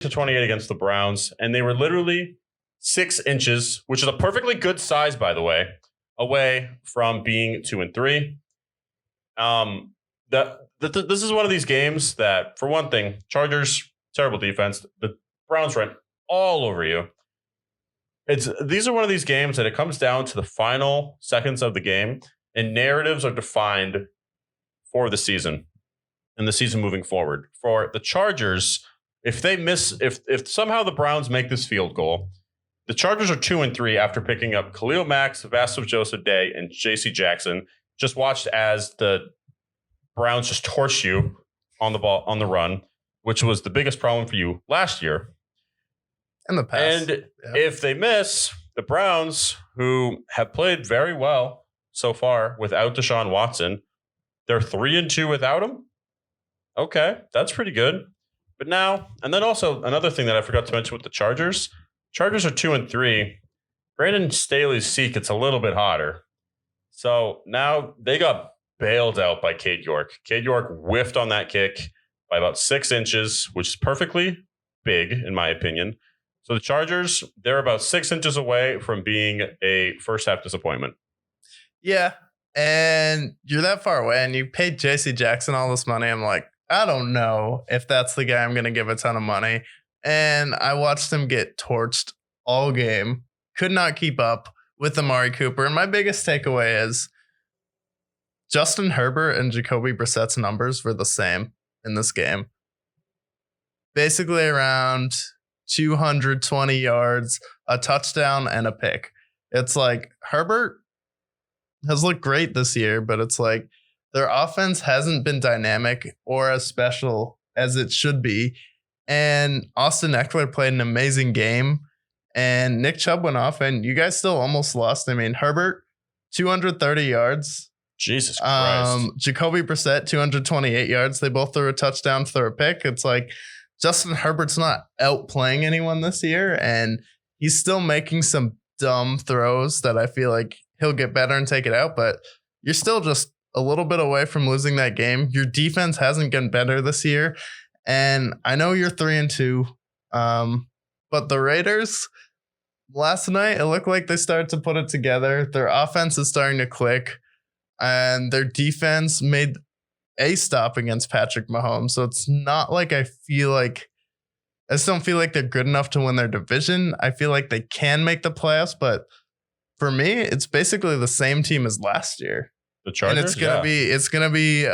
to 28 against the Browns, and they were literally 6 inches, which is a perfectly good size, by the way, away from being 2-3. This is one of these games that, for one thing, Chargers, terrible defense. The Browns ran all over you. These are one of these games that it comes down to the final seconds of the game, and narratives are defined for the season and the season moving forward. For the Chargers, if somehow the Browns make this field goal, the Chargers are 2-3 after picking up Khalil Mack, Vassal Joseph-Day, and J.C. Jackson. Just watched as the Browns just torched you on the run, which was the biggest problem for you last year. In the past. And if they miss, the Browns, who have played very well so far without Deshaun Watson, they're 3-2 without him. Okay, that's pretty good. But now, and then also another thing that I forgot to mention with the Chargers are 2-3. Brandon Staley's seat gets a little bit hotter. So now they got bailed out by Cade York. Cade York whiffed on that kick by about 6 inches, which is perfectly big, in my opinion. So the Chargers, they're about 6 inches away from being a first half disappointment. Yeah. And you're that far away, and you paid J.C. Jackson all this money. I'm like, I don't know if that's the guy I'm going to give a ton of money. And I watched him get torched all game. Could not keep up with Amari Cooper. And my biggest takeaway is Justin Herbert and Jacoby Brissett's numbers were the same in this game. Basically around 220 yards, a touchdown, and a pick. It's like Herbert has looked great this year, but it's like their offense hasn't been dynamic or as special as it should be. And Austin Eckler played an amazing game, and Nick Chubb went off, and you guys still almost lost. I mean, Herbert, 230 yards. Jesus Christ. Jacoby Brissett, 228 yards. They both threw a touchdown, threw a pick. It's like Justin Herbert's not outplaying anyone this year, and he's still making some dumb throws that I feel like he'll get better and take it out, but you're still just a little bit away from losing that game. Your defense hasn't gotten better this year, and I know you're 3-2, but the Raiders, last night, it looked like they started to put it together. Their offense is starting to click, and their defense made a stop against Patrick Mahomes. So it's not like I just don't feel like they're good enough to win their division. I feel like they can make the playoffs, but for me, it's basically the same team as last year. The Chargers, and it's gonna be